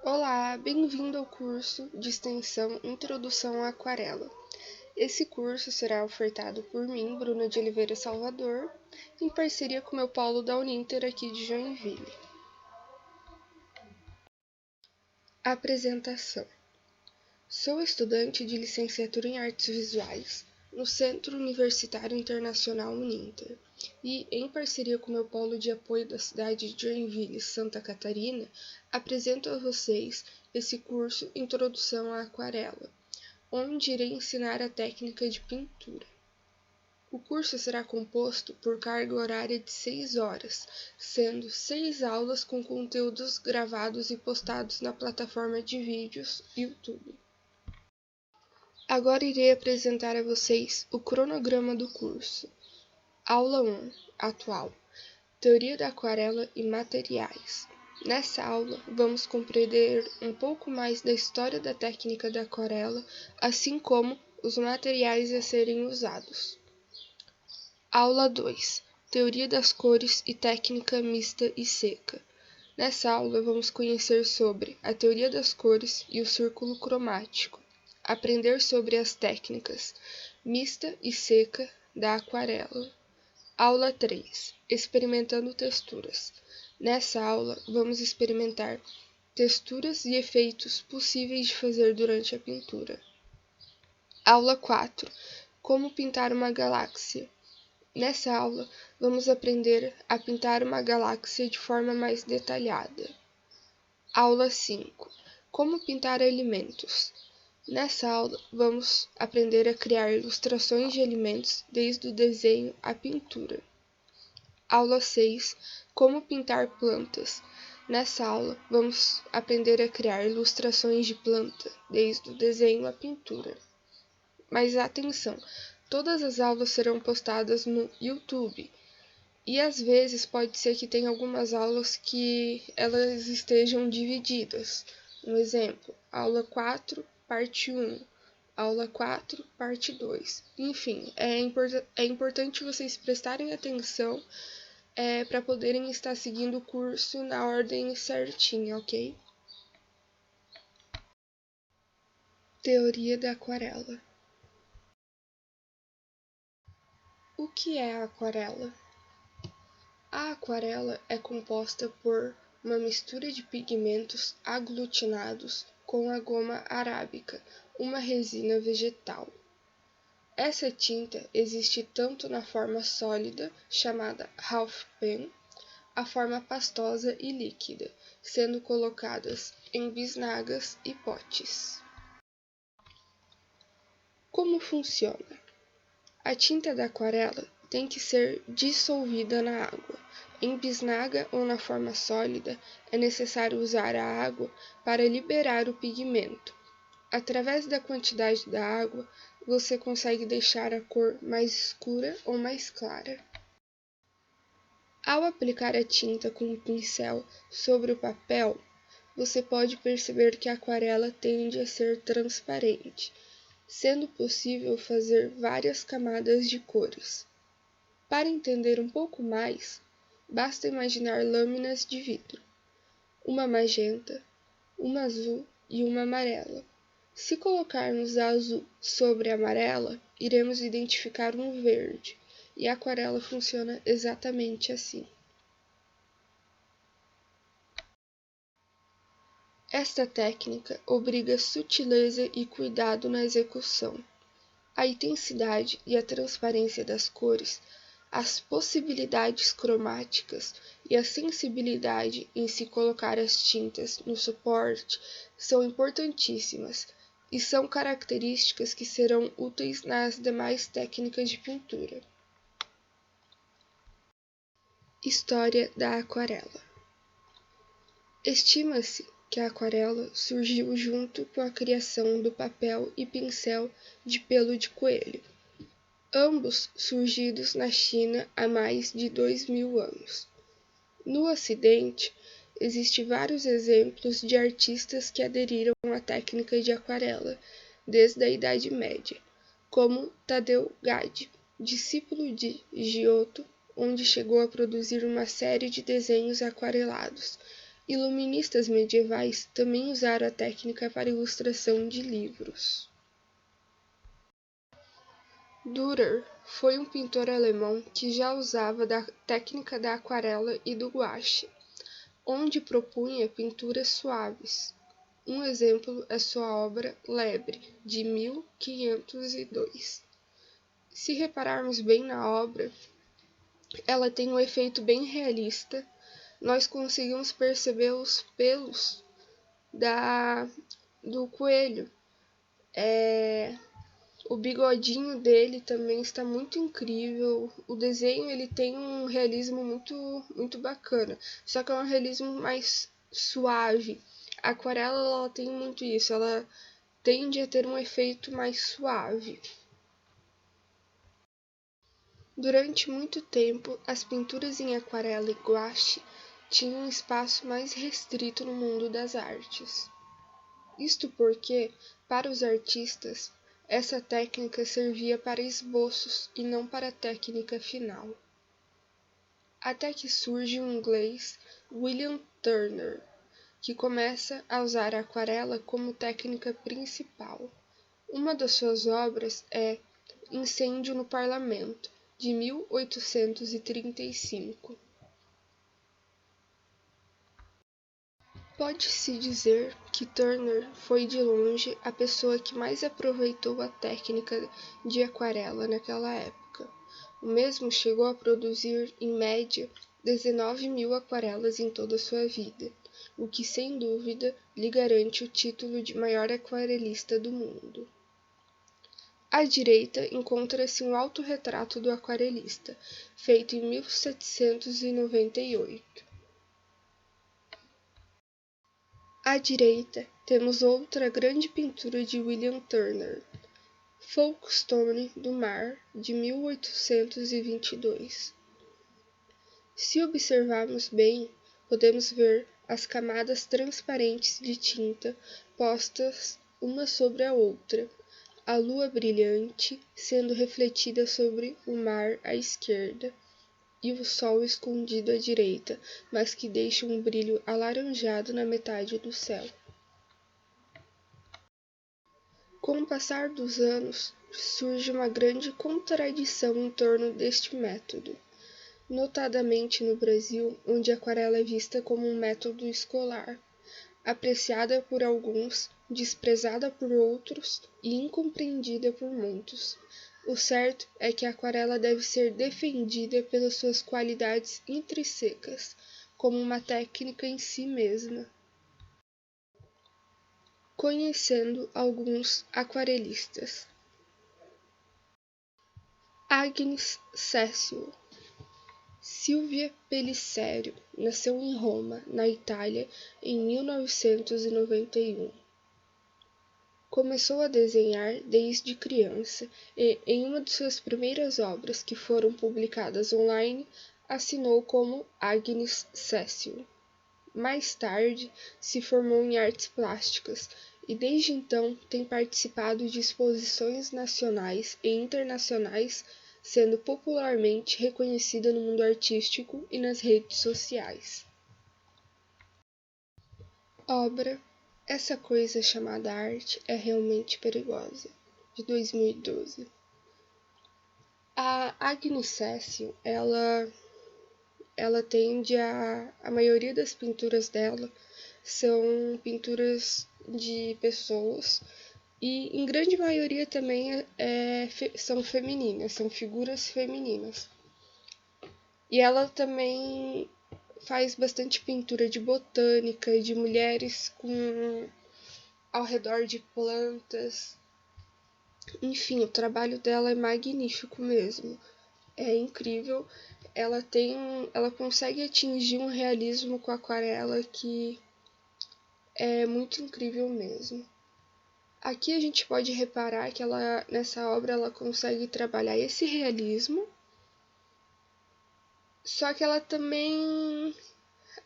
Olá, bem-vindo ao curso de extensão Introdução à Aquarela. Esse curso será ofertado por mim, Bruna de Oliveira Salvador, em parceria com o meu polo da Uninter aqui de Joinville. Apresentação. Sou estudante de licenciatura em Artes Visuais no Centro Universitário Internacional Uninter e, em parceria com o meu polo de apoio da cidade de Joinville, Santa Catarina, apresento a vocês esse curso Introdução à Aquarela, onde irei ensinar a técnica de pintura. O curso será composto por carga horária de 6 horas, sendo 6 aulas com conteúdos gravados e postados na plataforma de vídeos YouTube. Agora irei apresentar a vocês o cronograma do curso. Aula 1, atual, Teoria da Aquarela e Materiais. Nessa aula, vamos compreender um pouco mais da história da técnica da aquarela, assim como os materiais a serem usados. Aula 2, Teoria das Cores e Técnica Mista e Seca. Nessa aula, vamos conhecer sobre a teoria das cores e o círculo cromático. Aprender sobre as técnicas mista e seca da aquarela. Aula 3. Experimentando texturas. Nessa aula, vamos experimentar texturas e efeitos possíveis de fazer durante a pintura. Aula 4. Como pintar uma galáxia. Nessa aula, vamos aprender a pintar uma galáxia de forma mais detalhada. Aula 5. Como pintar alimentos. Nessa aula, vamos aprender a criar ilustrações de alimentos desde o desenho à pintura. Aula 6. Como pintar plantas. Nessa aula, vamos aprender a criar ilustrações de planta, desde o desenho à pintura. Mas atenção, todas as aulas serão postadas no YouTube. E às vezes pode ser que tenha algumas aulas que elas estejam divididas. Um exemplo, aula 4, parte 1, aula 4, parte 2. Enfim, é importante vocês prestarem atenção para poderem estar seguindo o curso na ordem certinha, ok? Teoria da aquarela. O que é a aquarela? A aquarela é composta por uma mistura de pigmentos aglutinados com a goma arábica, uma resina vegetal. Essa tinta existe tanto na forma sólida, chamada half pen, a forma pastosa e líquida, sendo colocadas em bisnagas e potes. Como funciona? A tinta da aquarela tem que ser dissolvida na água. Em bisnaga ou na forma sólida, é necessário usar a água para liberar o pigmento. Através da quantidade da água, você consegue deixar a cor mais escura ou mais clara. Ao aplicar a tinta com um pincel sobre o papel, você pode perceber que a aquarela tende a ser transparente, sendo possível fazer várias camadas de cores. Para entender um pouco mais, basta imaginar lâminas de vidro, uma magenta, uma azul e uma amarela. Se colocarmos a azul sobre a amarela, iremos identificar um verde, e a aquarela funciona exatamente assim. Esta técnica obriga sutileza e cuidado na execução. A intensidade e a transparência das cores, as possibilidades cromáticas e a sensibilidade em se colocar as tintas no suporte são importantíssimas e são características que serão úteis nas demais técnicas de pintura. História da aquarela. Estima-se que a aquarela surgiu junto com a criação do papel e pincel de pelo de coelho, ambos surgidos na China há mais de 2000 anos. No Ocidente, existem vários exemplos de artistas que aderiram à técnica de aquarela desde a Idade Média, como Tadeu Gaddi, discípulo de Giotto, onde chegou a produzir uma série de desenhos aquarelados, Iluministas medievais também usaram a técnica para ilustração de livros. Dürer foi um pintor alemão que já usava da técnica da aquarela e do guache, onde propunha pinturas suaves. Um exemplo é sua obra Lebre, de 1502. Se repararmos bem na obra, ela tem um efeito bem realista. Nós conseguimos perceber os pelos do coelho. O bigodinho dele também está muito incrível. O desenho ele tem um realismo muito bacana, só que é um realismo mais suave. A aquarela ela tem muito isso, ela tende a ter um efeito mais suave. Durante muito tempo, as pinturas em aquarela e guache tinham um espaço mais restrito no mundo das artes. Isto porque, para os artistas, essa técnica servia para esboços e não para a técnica final. Até que surge o inglês William Turner, que começa a usar a aquarela como técnica principal. Uma das suas obras é Incêndio no Parlamento, de 1835. Pode-se dizer que Turner foi de longe a pessoa que mais aproveitou a técnica de aquarela naquela época. O mesmo chegou a produzir, em média, 19.000 aquarelas em toda a sua vida, o que sem dúvida lhe garante o título de maior aquarelista do mundo. À direita encontra-se um autorretrato do aquarelista, feito em 1798. À direita temos outra grande pintura de William Turner, Folkestone do Mar, de 1822. Se observarmos bem, podemos ver as camadas transparentes de tinta postas uma sobre a outra, a lua brilhante sendo refletida sobre o mar à esquerda e o sol escondido à direita, mas que deixa um brilho alaranjado na metade do céu. Com o passar dos anos, surge uma grande contradição em torno deste método, notadamente no Brasil, onde a aquarela é vista como um método escolar, apreciada por alguns, desprezada por outros e incompreendida por muitos. O certo é que a aquarela deve ser defendida pelas suas qualidades intrínsecas, como uma técnica em si mesma. Conhecendo alguns aquarelistas. Agnes Cécio. Silvia Pellicério nasceu em Roma, na Itália, em 1991. Começou a desenhar desde criança e, em uma de suas primeiras obras, que foram publicadas online, assinou como Agnes Cécio. Mais tarde, se formou em artes plásticas e desde então tem participado de exposições nacionais e internacionais, sendo popularmente reconhecida no mundo artístico e nas redes sociais. Obra Essa Coisa Chamada Arte é Realmente Perigosa, de 2012. A Agnes Cécio, ela tende a maioria das pinturas dela são pinturas de pessoas e em grande maioria também são femininas, são figuras femininas. E ela também faz bastante pintura de botânica e de mulheres ao redor de plantas. Enfim, o trabalho dela é magnífico mesmo. É incrível. Ela consegue atingir um realismo com a aquarela que é muito incrível mesmo. Aqui a gente pode reparar que nessa obra ela consegue trabalhar esse realismo, só que ela também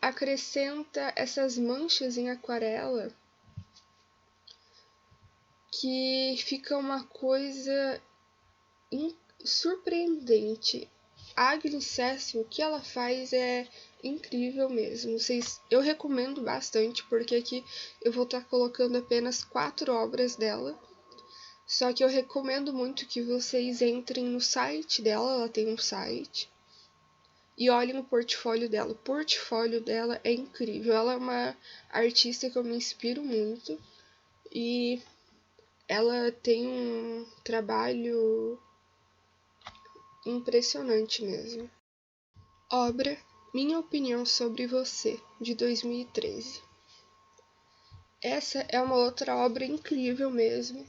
acrescenta essas manchas em aquarela que fica uma coisa surpreendente. A Agnes Sessi, o que ela faz é incrível mesmo. Eu recomendo bastante, porque aqui eu vou estar colocando apenas 4 obras dela. Só que eu recomendo muito que vocês entrem no site dela, ela tem um site, e olhem o portfólio dela. O portfólio dela é incrível. Ela é uma artista que eu me inspiro muito, e ela tem um trabalho impressionante mesmo. Obra Minha Opinião sobre Você, de 2013. Essa é uma outra obra incrível mesmo.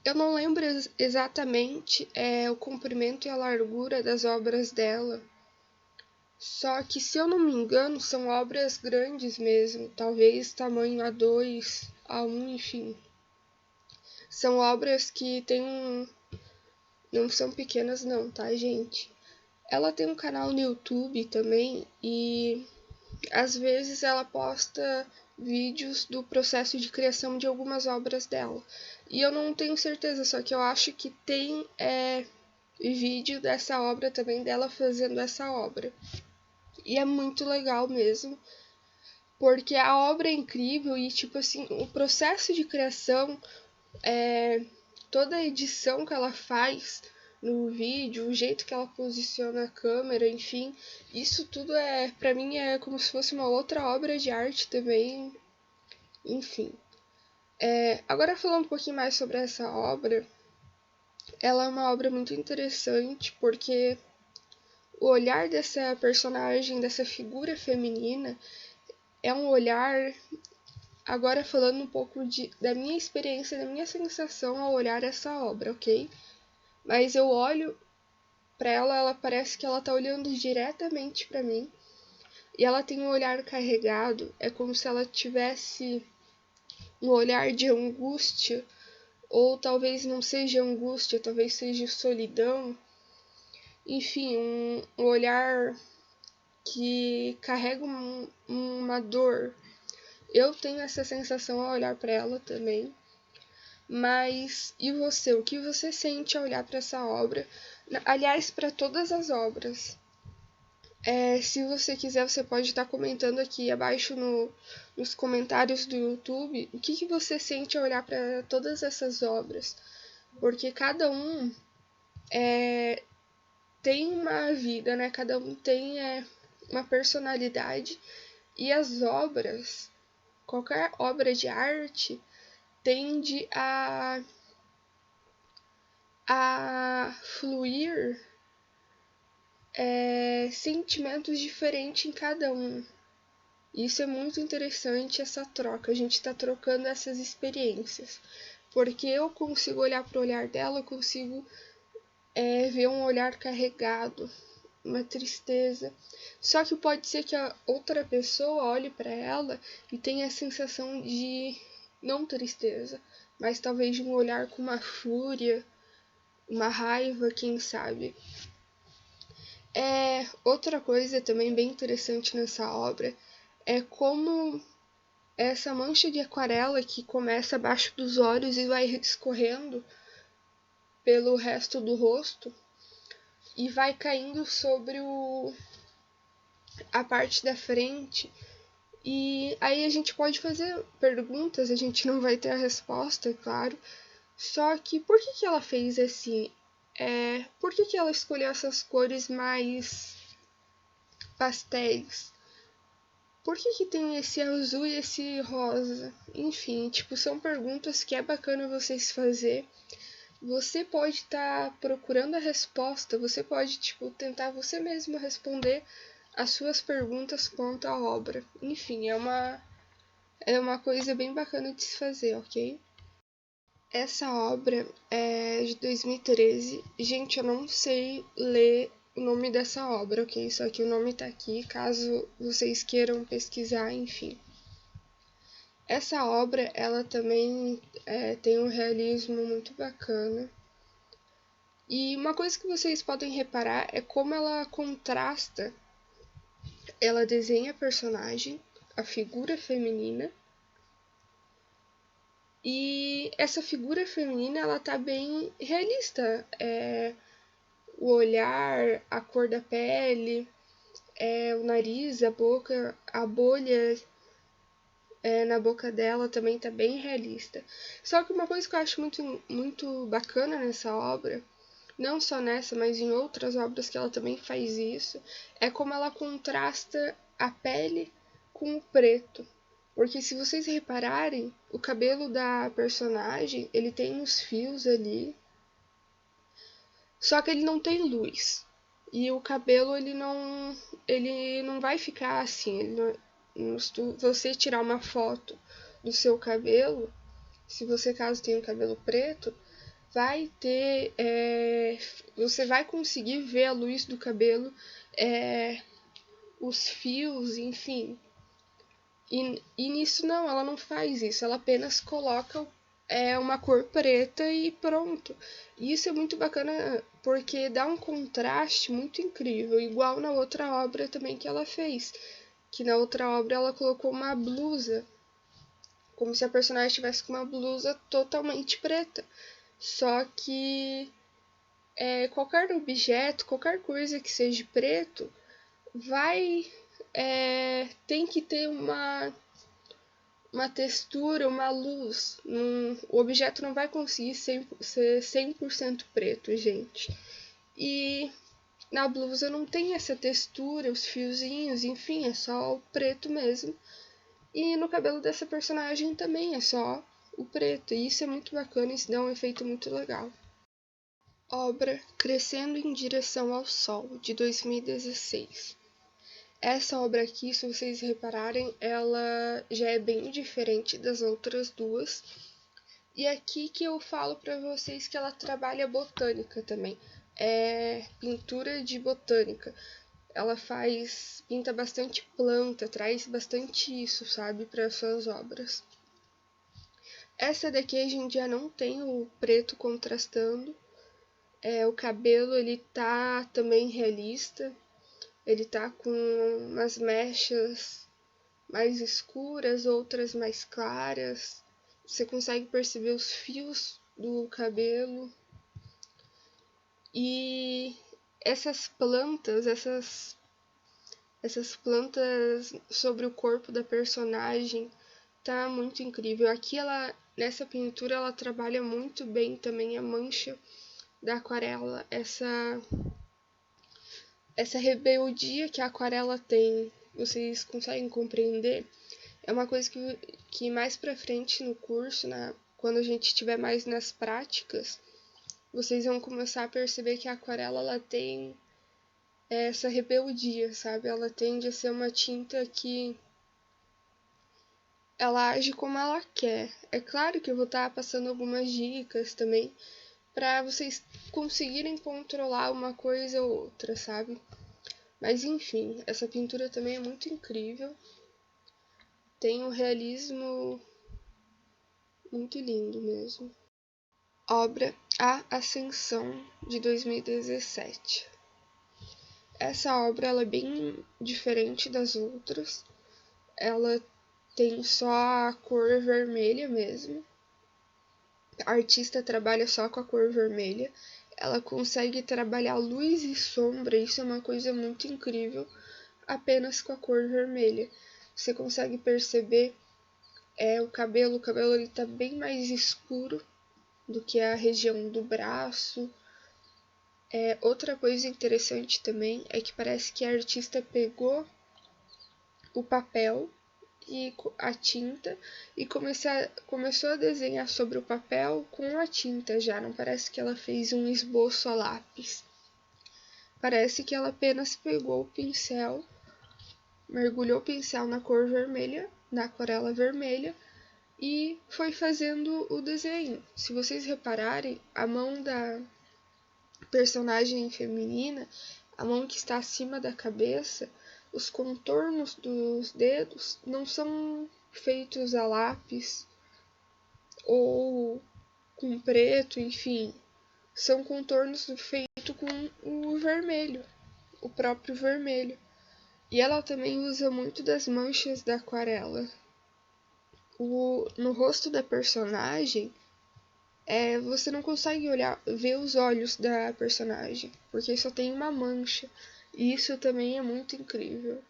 Eu não lembro exatamente o comprimento e a largura das obras dela, só que, se eu não me engano, são obras grandes mesmo, talvez tamanho A2, A1, enfim. São obras que não são pequenas não, tá, gente? Ela tem um canal no YouTube também, e às vezes ela posta vídeos do processo de criação de algumas obras dela. E eu não tenho certeza, só que eu acho que tem vídeo dessa obra também, dela fazendo essa obra. E é muito legal mesmo, porque a obra é incrível e, tipo assim, o processo de criação, toda a edição que ela faz no vídeo, o jeito que ela posiciona a câmera, enfim, isso tudo pra mim é como se fosse uma outra obra de arte também, enfim. Agora, falando um pouquinho mais sobre essa obra, ela é uma obra muito interessante, porque o olhar dessa personagem, dessa figura feminina, é um olhar, agora falando um pouco da minha experiência, da minha sensação ao olhar essa obra, ok? Mas eu olho pra ela, ela parece que ela tá olhando diretamente pra mim, e ela tem um olhar carregado, é como se ela tivesse um olhar de angústia, ou talvez não seja angústia, talvez seja solidão, enfim, um olhar que carrega uma dor. Eu tenho essa sensação ao olhar para ela também. Mas e você? O que você sente ao olhar para essa obra? Aliás, para todas as obras. Se você quiser, você pode estar comentando aqui abaixo nos comentários do YouTube o que você sente ao olhar para todas essas obras. Porque cada um tem uma vida, né? Cada um tem uma personalidade. E as obras, qualquer obra de arte, tende a fluir sentimentos diferentes em cada um. Isso é muito interessante, essa troca. A gente está trocando essas experiências. Porque eu consigo olhar para o olhar dela, eu consigo ver um olhar carregado, uma tristeza. Só que pode ser que a outra pessoa olhe para ela e tenha a sensação de não tristeza, mas talvez de um olhar com uma fúria, uma raiva, quem sabe. Outra coisa também bem interessante nessa obra é como essa mancha de aquarela que começa abaixo dos olhos e vai escorrendo pelo resto do rosto e vai caindo sobre a parte da frente. E aí a gente pode fazer perguntas, a gente não vai ter a resposta, é claro. Só que por que ela fez assim? Por que ela escolheu essas cores mais pastéis? Por que tem esse azul e esse rosa? Enfim, tipo, são perguntas que é bacana vocês fazer. Você pode estar procurando a resposta, você pode, tipo, tentar você mesmo responder as suas perguntas quanto à obra. Enfim, é uma coisa bem bacana de se fazer, ok? Essa obra é de 2013. Gente, eu não sei ler o nome dessa obra, ok? Só que o nome tá aqui, caso vocês queiram pesquisar, enfim. Essa obra, ela também tem um realismo muito bacana. E uma coisa que vocês podem reparar é como ela contrasta. Ela desenha a personagem, a figura feminina, e essa figura feminina, ela tá bem realista. o olhar, a cor da pele, o nariz, a boca, a bolha na boca dela também tá bem realista. Só que uma coisa que eu acho muito bacana nessa obra, não só nessa, mas em outras obras que ela também faz isso, é como ela contrasta a pele com o preto. Porque se vocês repararem, o cabelo da personagem, ele tem uns fios ali, só que ele não tem luz. E o cabelo, ele não vai ficar assim. Se você tirar uma foto do seu cabelo, se você caso tenha um cabelo preto, vai ter, você vai conseguir ver a luz do cabelo, os fios, enfim. E nisso não, ela não faz isso, ela apenas coloca uma cor preta e pronto. E isso é muito bacana porque dá um contraste muito incrível, igual na outra obra também que ela fez. Que na outra obra ela colocou uma blusa, como se a personagem estivesse com uma blusa totalmente preta. Só que qualquer objeto, qualquer coisa que seja preto, tem que ter uma textura, uma luz. O objeto não vai conseguir ser 100% preto, gente. E na blusa não tem essa textura, os fiozinhos, enfim, é só o preto mesmo. E no cabelo dessa personagem também é só o preto. E isso é muito bacana, isso dá um efeito muito legal. Obra Crescendo em Direção ao Sol, de 2016. Essa obra aqui, se vocês repararem, ela já é bem diferente das outras duas. E aqui que eu falo para vocês que ela trabalha botânica também. É pintura de botânica. Ela pinta bastante planta, traz bastante isso, sabe, para suas obras. Essa daqui a gente já não tem o preto contrastando. O cabelo, ele tá também realista. Ele tá com umas mechas mais escuras, outras mais claras. Você consegue perceber os fios do cabelo. E essas plantas sobre o corpo da personagem tá muito incrível. Aqui nessa pintura ela trabalha muito bem também a mancha da aquarela, essa rebeldia que a aquarela tem. Vocês conseguem compreender? É uma coisa que mais pra frente no curso, quando a gente estiver mais nas práticas, vocês vão começar a perceber que a aquarela ela tem essa rebeldia, sabe? Ela tende a ser uma tinta que ela age como ela quer. É claro que eu vou estar passando algumas dicas também para vocês conseguirem controlar uma coisa ou outra, sabe? Mas enfim, essa pintura também é muito incrível. Tem um realismo muito lindo mesmo. Obra A Ascensão, de 2017. Essa obra ela é bem diferente das outras. Ela tem só a cor vermelha mesmo. A artista trabalha só com a cor vermelha. Ela consegue trabalhar luz e sombra, isso é uma coisa muito incrível, apenas com a cor vermelha. Você consegue perceber o cabelo ele tá bem mais escuro do que a região do braço. Outra coisa interessante também é que parece que a artista pegou o papel e a tinta e começou a desenhar sobre o papel com a tinta já, não parece que ela fez um esboço a lápis. Parece que ela apenas pegou o pincel, mergulhou o pincel na cor vermelha, na aquarela vermelha, e foi fazendo o desenho. Se vocês repararem, a mão da personagem feminina, a mão que está acima da cabeça, os contornos dos dedos não são feitos a lápis ou com preto, enfim, são contornos feitos com o vermelho, o próprio vermelho. E ela também usa muito das manchas da aquarela. No rosto da personagem, você não consegue ver os olhos da personagem, porque só tem uma mancha. E isso também é muito incrível.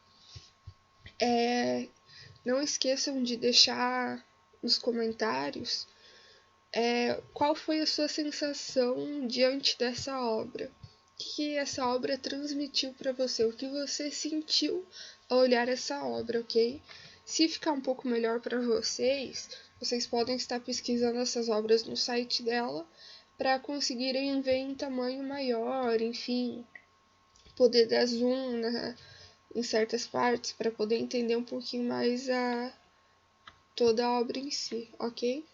Não esqueçam de deixar nos comentários qual foi a sua sensação diante dessa obra. O que essa obra transmitiu para você, o que você sentiu ao olhar essa obra, ok? Se ficar um pouco melhor para vocês podem estar pesquisando essas obras no site dela para conseguirem ver em tamanho maior, enfim, poder dar zoom em certas partes para poder entender um pouquinho mais toda a obra em si, ok?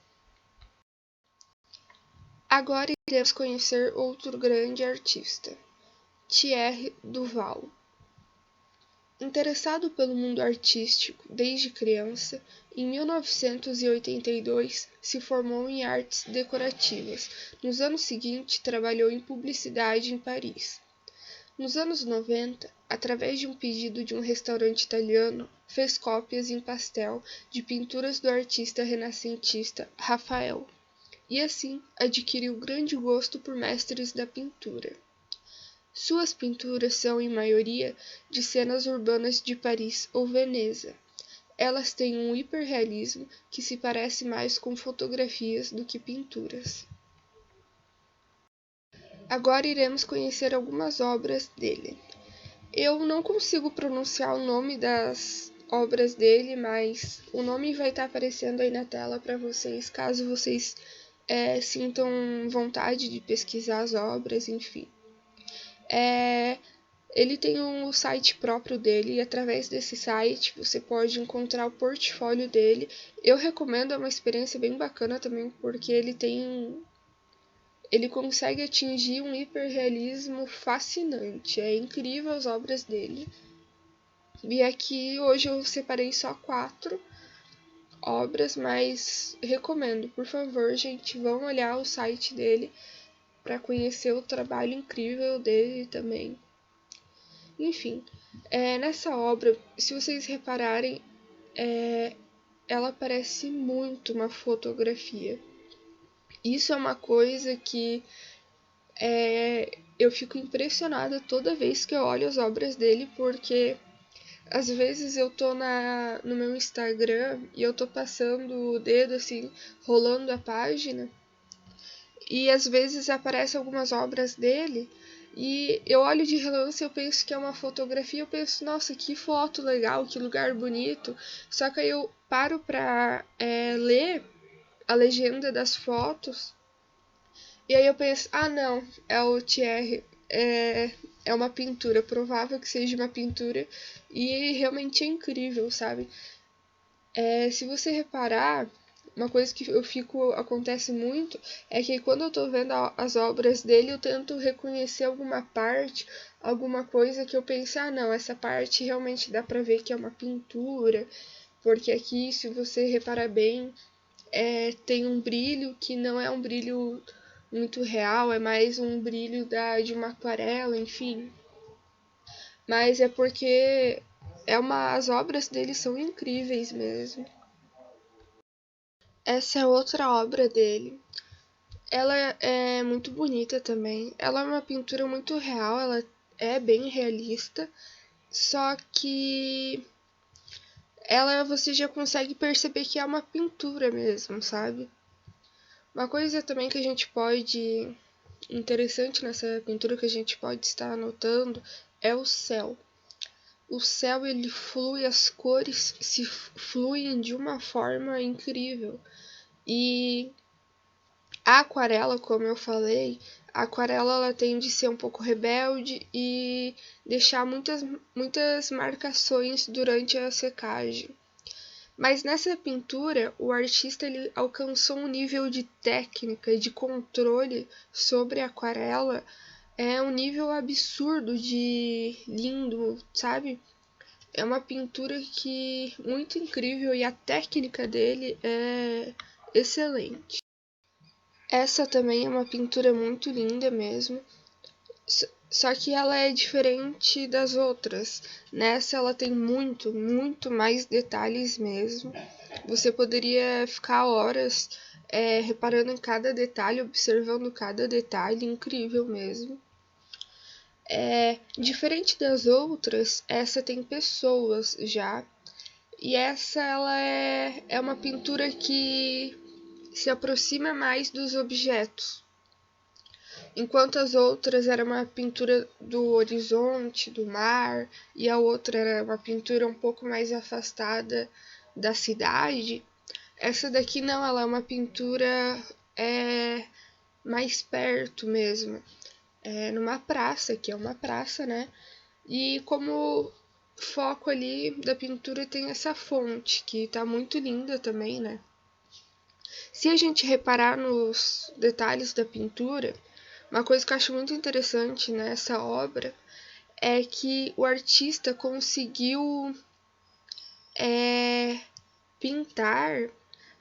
Agora iremos conhecer outro grande artista, Thierry Duval. Interessado pelo mundo artístico desde criança, em 1982 se formou em artes decorativas. Nos anos seguintes, trabalhou em publicidade em Paris. Nos anos 90, através de um pedido de um restaurante italiano, fez cópias em pastel de pinturas do artista renascentista Rafael, e assim adquiriu grande gosto por mestres da pintura. Suas pinturas são, em maioria, de cenas urbanas de Paris ou Veneza. Elas têm um hiperrealismo que se parece mais com fotografias do que pinturas. Agora iremos conhecer algumas obras dele. Eu não consigo pronunciar o nome das obras dele, mas o nome vai estar aparecendo aí na tela para vocês, caso vocês sintam vontade de pesquisar as obras, enfim. Ele tem um site próprio dele e através desse site você pode encontrar o portfólio dele. Eu recomendo, é uma experiência bem bacana também, porque ele consegue atingir um hiperrealismo fascinante. É incrível as obras dele. E aqui hoje eu separei só 4 obras, mas recomendo, por favor, gente, vão olhar o site dele para conhecer o trabalho incrível dele também. Enfim, nessa obra, se vocês repararem, ela parece muito uma fotografia. Isso é uma coisa que eu fico impressionada toda vez que eu olho as obras dele, porque às vezes eu tô no meu Instagram e eu tô passando o dedo assim, rolando a página, e às vezes aparecem algumas obras dele e eu olho de relance e eu penso que é uma fotografia, eu penso, nossa, que foto legal, que lugar bonito. Só que aí eu paro pra ler a legenda das fotos e aí eu penso, ah não, é o Thierry, é uma pintura, provável que seja uma pintura, e realmente é incrível, sabe? Se você reparar, uma coisa que acontece muito é que quando eu tô vendo as obras dele, eu tento reconhecer alguma parte, alguma coisa que eu pense, ah não, essa parte realmente dá pra ver que é uma pintura, porque aqui, se você reparar bem, tem um brilho que não é um brilho muito real, é mais um brilho de uma aquarela, enfim. Mas é porque as obras dele são incríveis mesmo. Essa é outra obra dele. Ela é muito bonita também. Ela é uma pintura muito real, ela é bem realista, só que você já consegue perceber que é uma pintura mesmo, sabe? Uma coisa também que a gente pode interessante nessa pintura que a gente pode estar anotando é o céu. O céu ele flui, as cores se fluem de uma forma incrível. E a aquarela, como eu falei, a aquarela ela tende a ser um pouco rebelde e deixar muitas marcações durante a secagem. Mas nessa pintura, o artista ele alcançou um nível de técnica e de controle sobre a aquarela, um nível absurdo de lindo, sabe? É uma pintura que muito incrível e a técnica dele é excelente. Essa também é uma pintura muito linda mesmo, só que ela é diferente das outras. Nessa ela tem muito mais detalhes mesmo. Você poderia ficar horas reparando em cada detalhe, observando cada detalhe, incrível mesmo. Diferente das outras, essa tem pessoas já, e essa ela é uma pintura que se aproxima mais dos objetos, enquanto as outras era uma pintura do horizonte, do mar, e a outra era uma pintura um pouco mais afastada da cidade. Essa daqui não, ela é uma pintura mais perto mesmo, numa praça, que é uma praça, né? E como foco ali da pintura tem essa fonte, que tá muito linda também, né? Se a gente reparar nos detalhes da pintura, uma coisa que eu acho muito interessante nessa obra é que o artista conseguiu pintar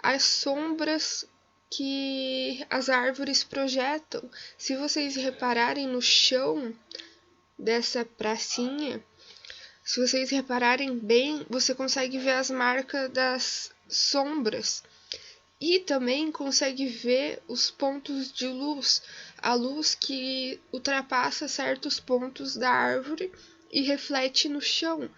as sombras que as árvores projetam. Se vocês repararem no chão dessa pracinha, se vocês repararem bem, você consegue ver as marcas das sombras. E também consegue ver os pontos de luz, a luz que ultrapassa certos pontos da árvore e reflete no chão.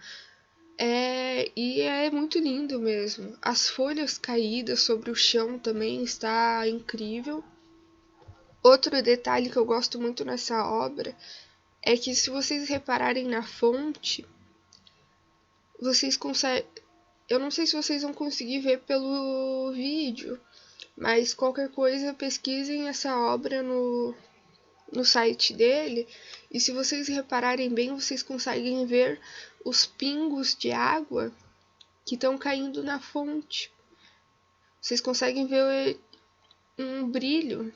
E é muito lindo mesmo. As folhas caídas sobre o chão também está incrível. Outro detalhe que eu gosto muito nessa obra é que, se vocês repararem na fonte, vocês conseguem... Eu não sei se vocês vão conseguir ver pelo vídeo, mas qualquer coisa, pesquisem essa obra no site dele, e se vocês repararem bem, vocês conseguem ver os pingos de água que estão caindo na fonte. Vocês conseguem ver um brilho,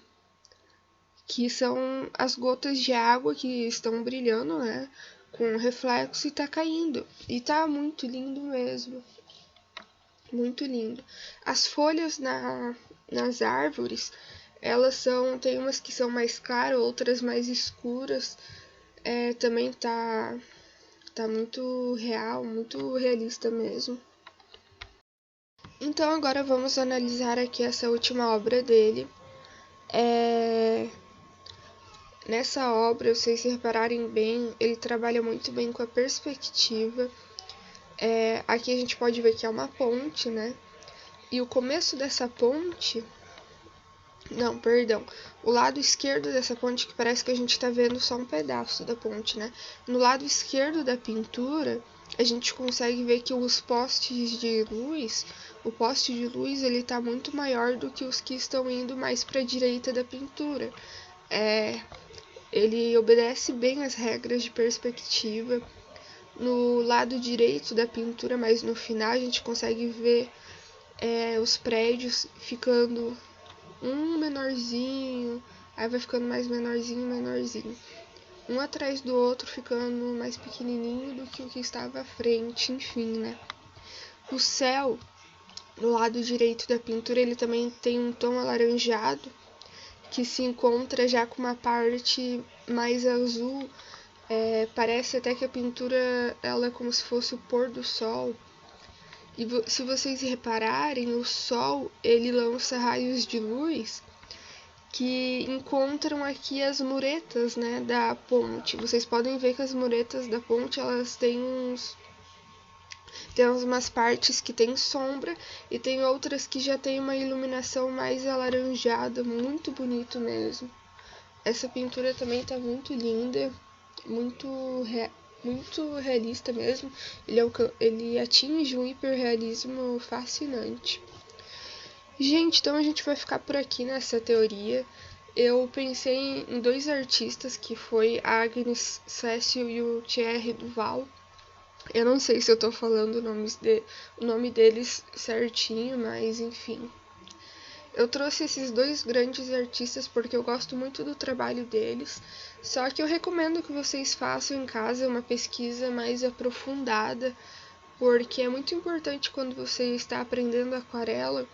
que são as gotas de água que estão brilhando, né, com reflexo, e tá caindo. E tá muito lindo mesmo. Muito lindo. As folhas nas árvores, elas tem umas que são mais claras, outras mais escuras. Também tá muito real, muito realista mesmo. Então agora vamos analisar aqui essa última obra dele. Nessa obra, se vocês repararem bem, ele trabalha muito bem com a perspectiva. Aqui a gente pode ver que é uma ponte, né? E o começo dessa ponte... Não, perdão. O lado esquerdo dessa ponte, que parece que a gente tá vendo só um pedaço da ponte, né? No lado esquerdo da pintura, a gente consegue ver que os postes de luz... O poste de luz, ele tá muito maior do que os que estão indo mais para a direita da pintura. Ele obedece bem às regras de perspectiva. No lado direito da pintura, mas no final, a gente consegue ver os prédios ficando um menorzinho, aí vai ficando mais menorzinho, um atrás do outro, ficando mais pequenininho do que o que estava à frente, enfim, né? O céu, no lado direito da pintura, ele também tem um tom alaranjado, que se encontra já com uma parte mais azul. Parece até que a pintura ela é como se fosse o pôr do sol. E se vocês repararem, o sol ele lança raios de luz que encontram aqui as muretas, né, da ponte. Vocês podem ver que as muretas da ponte, elas têm umas partes que tem sombra e tem outras que já tem uma iluminação mais alaranjada, muito bonito mesmo. Essa pintura também tá muito linda, muito realista mesmo. Ele atinge um hiperrealismo fascinante. Gente, então a gente vai ficar por aqui nessa teoria. Eu pensei em dois artistas, que foi a Agnes Cécio e o Thierry Duval. Eu não sei se eu tô falando o nome deles certinho, mas enfim. Eu trouxe esses dois grandes artistas porque eu gosto muito do trabalho deles, só que eu recomendo que vocês façam em casa uma pesquisa mais aprofundada, porque é muito importante, quando você está aprendendo aquarela,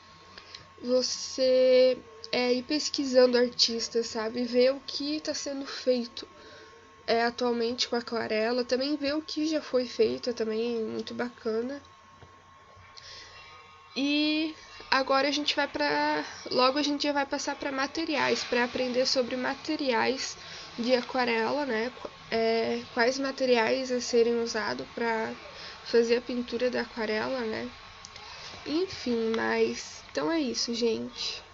você ir pesquisando artistas, sabe? Ver o que está sendo feito atualmente com a aquarela, também ver o que já foi feito, é também muito bacana. E agora a gente vai logo a gente já vai passar para materiais, para aprender sobre materiais de aquarela, né? Quais materiais a serem usados para fazer a pintura da aquarela, né? Enfim, mas então é isso, gente.